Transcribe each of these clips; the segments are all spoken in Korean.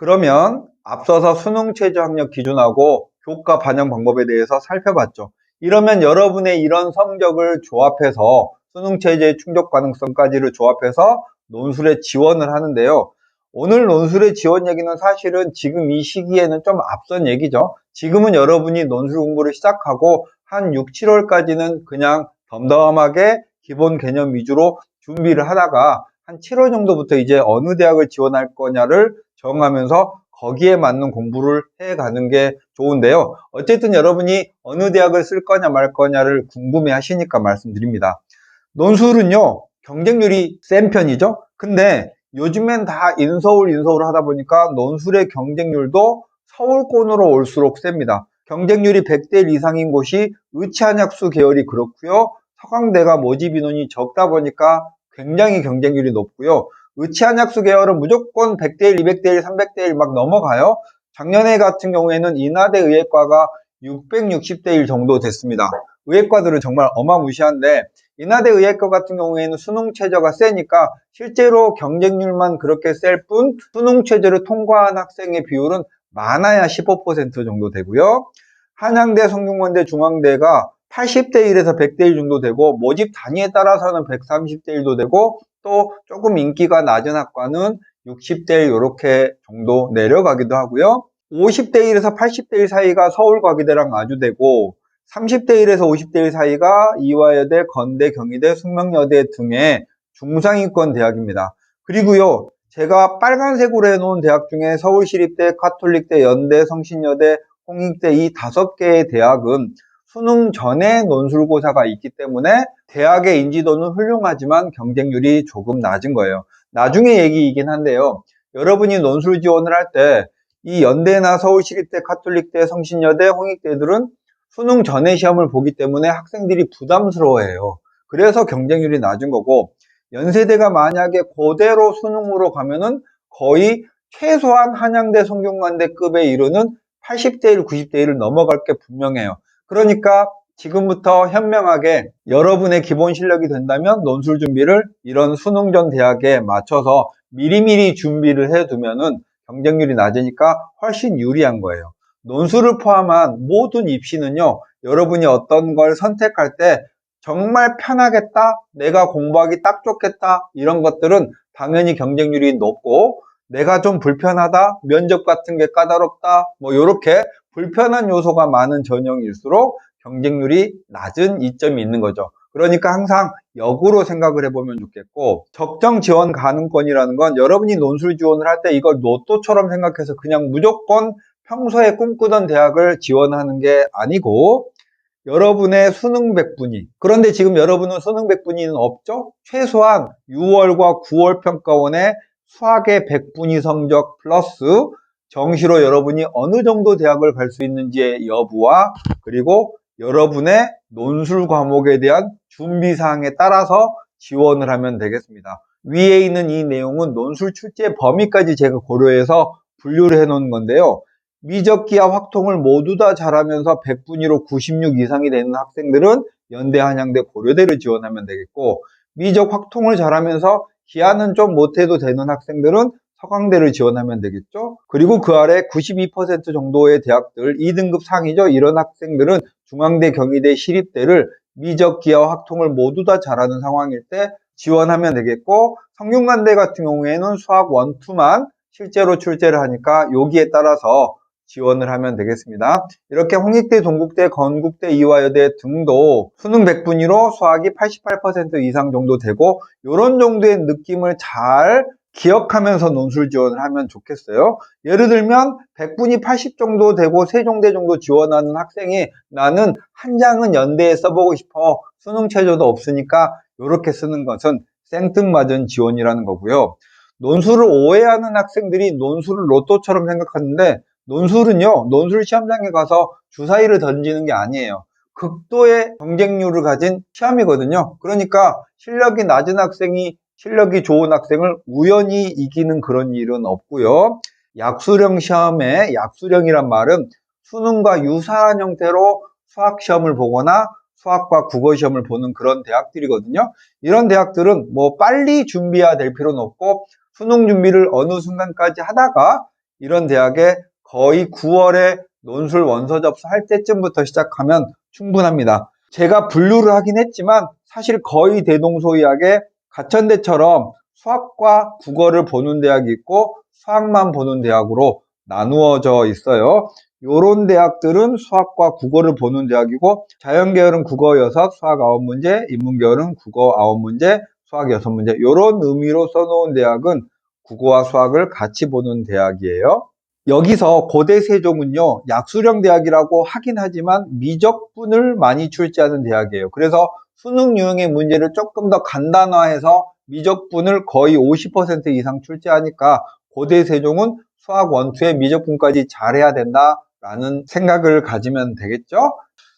그러면 앞서서 수능 최저 학력 기준하고 교과 반영 방법에 대해서 살펴봤죠. 이러면 여러분의 이런 성적을 조합해서 수능 최저의 충족 가능성까지를 조합해서 논술에 지원을 하는데요. 오늘 논술의 지원 얘기는 사실은 지금 이 시기에는 좀 앞선 얘기죠. 지금은 여러분이 논술 공부를 시작하고 한 6, 7월까지는 그냥 덤덤하게 기본 개념 위주로 준비를 하다가 한 7월 정도부터 이제 어느 대학을 지원할 거냐를 정하면서 거기에 맞는 공부를 해가는 게 좋은데요. 어쨌든 여러분이 어느 대학을 쓸 거냐 말 거냐를 궁금해 하시니까 말씀드립니다. 논술은요, 경쟁률이 센 편이죠. 근데 요즘엔 다 인서울 하다 보니까 논술의 경쟁률도 서울권으로 올수록 셉니다. 경쟁률이 100대 1 이상인 곳이 의치한약수 계열이 그렇고요. 서강대가 모집 인원이 적다 보니까 굉장히 경쟁률이 높고요. 의치한약수 계열은 무조건 100대 1, 200대 1, 300대 1 막 넘어가요. 작년에 같은 경우에는 인하대 의예과가 660대 1 정도 됐습니다. 의예과들은 정말 어마무시한데 인하대 의예과 같은 경우에는 수능 최저가 세니까 실제로 경쟁률만 그렇게 셀 뿐 수능 최저를 통과한 학생의 비율은 많아야 15% 정도 되고요. 한양대, 성균관대, 중앙대가 80대 1에서 100대 1 정도 되고 모집 단위에 따라서는 130대 1도 되고 또 조금 인기가 낮은 학과는 60대 1 이렇게 정도 내려가기도 하고요. 50대 1에서 80대 1 사이가 서울과기대랑 아주 되고 30대 1에서 50대 1 사이가 이화여대, 건대, 경희대, 숙명여대 등의 중상위권 대학입니다. 그리고요, 제가 빨간색으로 해놓은 대학 중에 서울시립대, 카톨릭대, 연대, 성신여대, 홍익대 이 5개의 대학은 수능 전에 논술고사가 있기 때문에 대학의 인지도는 훌륭하지만 경쟁률이 조금 낮은 거예요. 나중에 얘기이긴 한데요. 여러분이 논술 지원을 할 때 이 연대나 서울시립대, 카톨릭대, 성신여대, 홍익대들은 수능 전에 시험을 보기 때문에 학생들이 부담스러워해요. 그래서 경쟁률이 낮은 거고 연세대가 만약에 그대로 수능으로 가면은 거의 최소한 한양대, 성균관대급에 이르는 80대 1, 90대 1을 넘어갈 게 분명해요. 그러니까 지금부터 현명하게 여러분의 기본 실력이 된다면 논술 준비를 이런 수능 전 대학에 맞춰서 미리미리 준비를 해두면은 경쟁률이 낮으니까 훨씬 유리한 거예요. 논술을 포함한 모든 입시는요, 여러분이 어떤 걸 선택할 때 정말 편하겠다, 내가 공부하기 딱 좋겠다, 이런 것들은 당연히 경쟁률이 높고, 내가 좀 불편하다, 면접 같은 게 까다롭다, 뭐 이렇게 불편한 요소가 많은 전형일수록 경쟁률이 낮은 이점이 있는 거죠. 그러니까 항상 역으로 생각을 해보면 좋겠고, 적정 지원 가능권이라는 건 여러분이 논술 지원을 할 때 이걸 로또처럼 생각해서 그냥 무조건 평소에 꿈꾸던 대학을 지원하는 게 아니고 여러분의 수능 백분위, 그런데 지금 여러분은 수능 백분위는 없죠? 최소한 6월과 9월 평가원의 수학의 백분위 성적 플러스 정시로 여러분이 어느 정도 대학을 갈 수 있는지의 여부와 그리고 여러분의 논술 과목에 대한 준비 사항에 따라서 지원을 하면 되겠습니다. 위에 있는 이 내용은 논술 출제 범위까지 제가 고려해서 분류를 해 놓은 건데요. 미적기와 확통을 모두 다 잘하면서 100분위로 96 이상이 되는 학생들은 연대, 한양대, 고려대를 지원하면 되겠고, 미적 확통을 잘하면서 기하는 좀 못해도 되는 학생들은 서강대를 지원하면 되겠죠. 그리고 그 아래 92% 정도의 대학들, 2등급 상이죠. 이런 학생들은 중앙대, 경희대, 시립대를 미적기와 확통을 모두 다 잘하는 상황일 때 지원하면 되겠고, 성균관대 같은 경우에는 수학 1, 2만 실제로 출제를 하니까 여기에 따라서 지원을 하면 되겠습니다. 이렇게 홍익대, 동국대, 건국대, 이화여대 등도 수능 100분위로 수학이 88% 이상 정도 되고 이런 정도의 느낌을 잘 기억하면서 논술 지원을 하면 좋겠어요. 예를 들면 100분위 80 정도 되고 세종대 정도 지원하는 학생이 나는 한 장은 연대에 써보고 싶어. 수능 최저도 없으니까 이렇게 쓰는 것은 생뚱맞은 지원이라는 거고요. 논술을 오해하는 학생들이 논술을 로또처럼 생각하는데 논술은요, 논술 시험장에 가서 주사위를 던지는 게 아니에요. 극도의 경쟁률을 가진 시험이거든요. 그러니까 실력이 낮은 학생이 실력이 좋은 학생을 우연히 이기는 그런 일은 없고요. 약수령 시험에 약수령이란 말은 수능과 유사한 형태로 수학 시험을 보거나 수학과 국어 시험을 보는 그런 대학들이거든요. 이런 대학들은 뭐 빨리 준비해야 될 필요는 없고 수능 준비를 어느 순간까지 하다가 이런 대학에 거의 9월에 논술 원서 접수할 때쯤부터 시작하면 충분합니다. 제가 분류를 하긴 했지만 사실 거의 대동소이하게 가천대처럼 수학과 국어를 보는 대학이 있고 수학만 보는 대학으로 나누어져 있어요. 요런 대학들은 수학과 국어를 보는 대학이고 자연계열은 국어 6, 수학 9문제, 인문계열은 국어 9문제, 수학 6문제 요런 의미로 써놓은 대학은 국어와 수학을 같이 보는 대학이에요. 여기서 고대 세종은요, 약수령 대학이라고 하긴 하지만 미적분을 많이 출제하는 대학이에요. 그래서 수능 유형의 문제를 조금 더 간단화해서 미적분을 거의 50% 이상 출제하니까 고대 세종은 수학 원투에 미적분까지 잘해야 된다라는 생각을 가지면 되겠죠?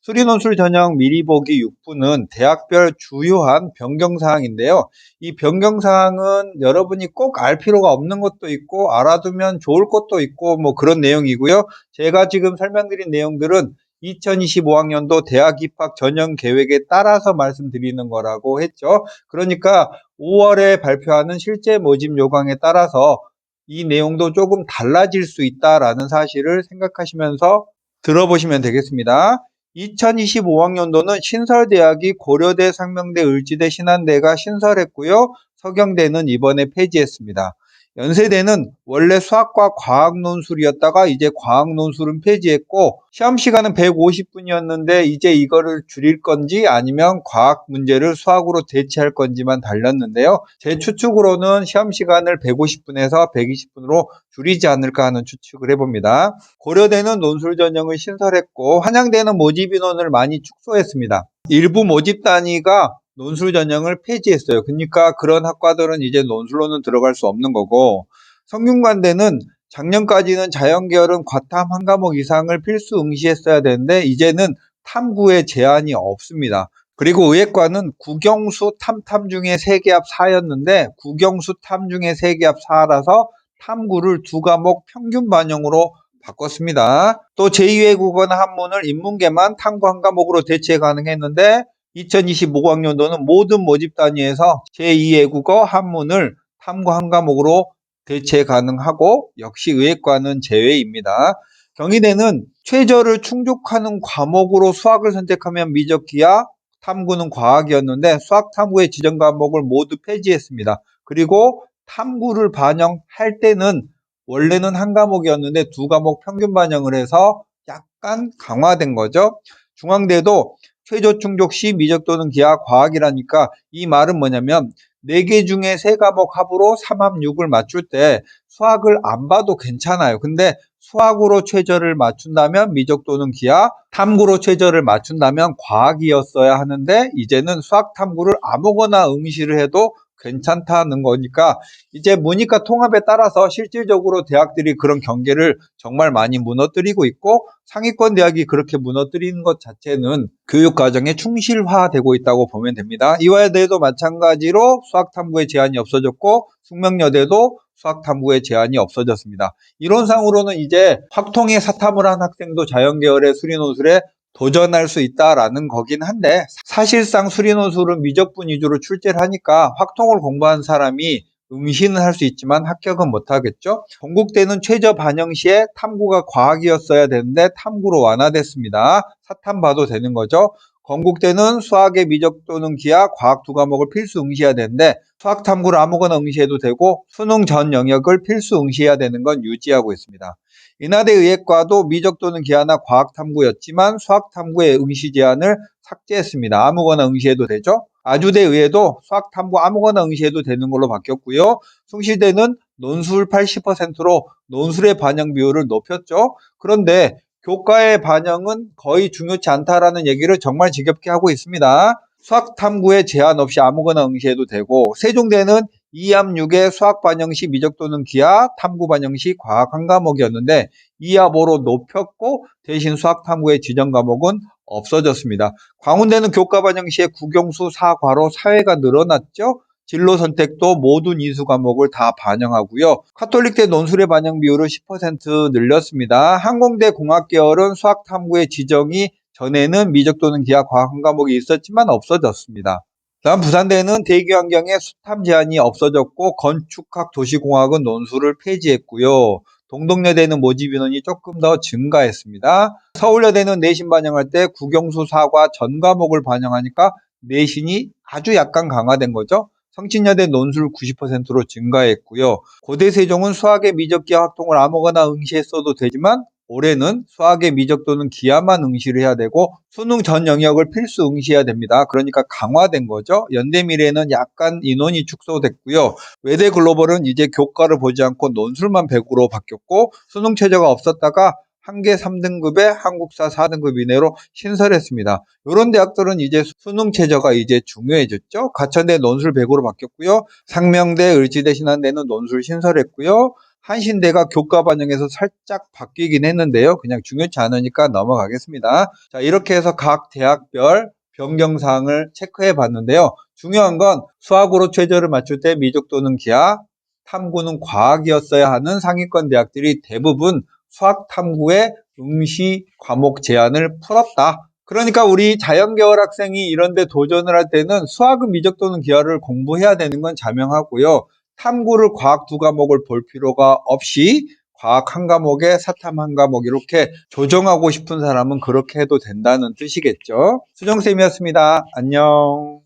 수리논술 전형 미리 보기 6부는 대학별 주요한 변경사항인데요. 이 변경사항은 여러분이 꼭 알 필요가 없는 것도 있고 알아두면 좋을 것도 있고 뭐 그런 내용이고요. 제가 지금 설명드린 내용들은 2025학년도 대학 입학 전형 계획에 따라서 말씀드리는 거라고 했죠. 그러니까 5월에 발표하는 실제 모집 요강에 따라서 이 내용도 조금 달라질 수 있다라는 사실을 생각하시면서 들어보시면 되겠습니다. 2025학년도는 신설대학이 고려대, 상명대, 을지대, 신한대가 신설했고요. 서경대는 이번에 폐지했습니다. 연세대는 원래 수학과 과학 논술이었다가 이제 과학 논술은 폐지했고 시험 시간은 150분이었는데 이제 이거를 줄일 건지 아니면 과학 문제를 수학으로 대체할 건지만 달렸는데요. 제 추측으로는 시험 시간을 150분에서 120분으로 줄이지 않을까 하는 추측을 해봅니다. 고려대는 논술 전형을 신설했고 한양대는 모집 인원을 많이 축소했습니다. 일부 모집 단위가 논술 전형을 폐지했어요. 그러니까 그런 학과들은 이제 논술로는 들어갈 수 없는 거고 성균관대는 작년까지는 자연계열은 과탐 한 과목 이상을 필수 응시했어야 되는데 이제는 탐구에 제한이 없습니다. 그리고 의예과는 국영수 탐 중에 3개합 4였는데 국영수 탐 중에 3개합 4라서 탐구를 2과목 평균 반영으로 바꿨습니다. 또 제2외 국어나 한문을 인문계만 탐구 한 과목으로 대체 가능했는데 2025학년도는 모든 모집 단위에서 제2외 국어 한문을 탐구 한 과목으로 대체 가능하고 역시 의예과는 제외입니다. 경희대는 최저를 충족하는 과목으로 수학을 선택하면 미적기야 탐구는 과학이었는데 수학 탐구의 지정 과목을 모두 폐지했습니다. 그리고 탐구를 반영할 때는 원래는 한 과목이었는데 2과목 평균 반영을 해서 약간 강화된 거죠. 중앙대도 최저 충족 시 미적 또는 기하 과학이라니까 이 말은 뭐냐면 4개 중에 3과목 합으로 3합6을 맞출 때 수학을 안 봐도 괜찮아요. 근데 수학으로 최저를 맞춘다면 미적 또는 기하, 탐구로 최저를 맞춘다면 과학이었어야 하는데 이제는 수학 탐구를 아무거나 응시를 해도 괜찮다는 거니까 이제 문이과 통합에 따라서 실질적으로 대학들이 그런 경계를 정말 많이 무너뜨리고 있고 상위권 대학이 그렇게 무너뜨리는 것 자체는 교육과정에 충실화되고 있다고 보면 됩니다. 이화여대도 마찬가지로 수학탐구의 제한이 없어졌고 숙명여대도 수학탐구의 제한이 없어졌습니다. 이론상으로는 이제 확통의 사탐을 한 학생도 자연계열의 수리논술에 도전할 수 있다라는 거긴 한데 사실상 수리논술은 미적분 위주로 출제를 하니까 확통을 공부한 사람이 응시는 할 수 있지만 합격은 못하겠죠. 건국대는 최저 반영 시에 탐구가 과학이었어야 되는데 탐구로 완화됐습니다. 사탐 봐도 되는 거죠. 건국대는 수학의 미적 또는 기하, 과학 2과목을 필수 응시해야 되는데 수학 탐구를 아무거나 응시해도 되고 수능 전 영역을 필수 응시해야 되는 건 유지하고 있습니다. 인하대 의예과도 미적 또는 기하나 과학 탐구였지만 수학 탐구의 응시 제한을 삭제했습니다. 아무거나 응시해도 되죠. 아주대 의예도 수학 탐구 아무거나 응시해도 되는 걸로 바뀌었고요. 숭실대는 논술 80%로 논술의 반영 비율을 높였죠. 그런데 교과의 반영은 거의 중요치 않다라는 얘기를 정말 지겹게 하고 있습니다. 수학 탐구에 제한 없이 아무거나 응시해도 되고 세종대는 2합 6의 수학 반영 시 미적 또는 기하, 탐구 반영 시 과학 한 과목이었는데 2합 5로 높였고 대신 수학 탐구의 지정 과목은 없어졌습니다. 광운대는 교과 반영 시에 국영수 4과로 사회가 늘어났죠. 진로 선택도 모든 이수 과목을 다 반영하고요. 카톨릭대 논술의 반영 비율을 10% 늘렸습니다. 항공대 공학계열은 수학 탐구의 지정이 전에는 미적 또는 기하 과학 한 과목이 있었지만 없어졌습니다. 다음 부산대는 대기 환경에 수탐 제한이 없어졌고 건축학 도시공학은 논술을 폐지했고요. 동덕여대는 모집 인원이 조금 더 증가했습니다. 서울여대는 내신 반영할 때 국영수, 사과, 전 과목을 반영하니까 내신이 아주 약간 강화된 거죠. 성신여대 논술 90%로 증가했고요. 고대 세종은 수학의 미적기하 확통을 아무거나 응시했어도 되지만 올해는 수학의 미적 또는 기하만 응시를 해야 되고 수능 전 영역을 필수 응시해야 됩니다. 그러니까 강화된 거죠. 연대미래는 약간 인원이 축소됐고요. 외대 글로벌은 이제 교과를 보지 않고 논술만 100으로 바뀌었고 수능 최저가 없었다가 한개 3등급에 한국사 4등급 이내로 신설했습니다. 이런 대학들은 이제 수능 최저가 이제 중요해졌죠. 가천대 논술 100으로 바뀌었고요. 상명대, 의지대, 신한대는 논술 신설했고요. 한신대가 교과 반영해서 살짝 바뀌긴 했는데요. 그냥 중요치 않으니까 넘어가겠습니다. 자, 이렇게 해서 각 대학별 변경사항을 체크해 봤는데요. 중요한 건 수학으로 최저를 맞출 때 미적 또는 기하, 탐구는 과학이었어야 하는 상위권 대학들이 대부분 수학 탐구의 응시 과목 제한을 풀었다. 그러니까 우리 자연계열 학생이 이런 데 도전을 할 때는 수학은 미적 또는 기하를 공부해야 되는 건 자명하고요. 탐구를 과학 2과목을 볼 필요가 없이 과학 1과목에 사탐 1과목 이렇게 조정하고 싶은 사람은 그렇게 해도 된다는 뜻이겠죠. 수정쌤이었습니다. 안녕.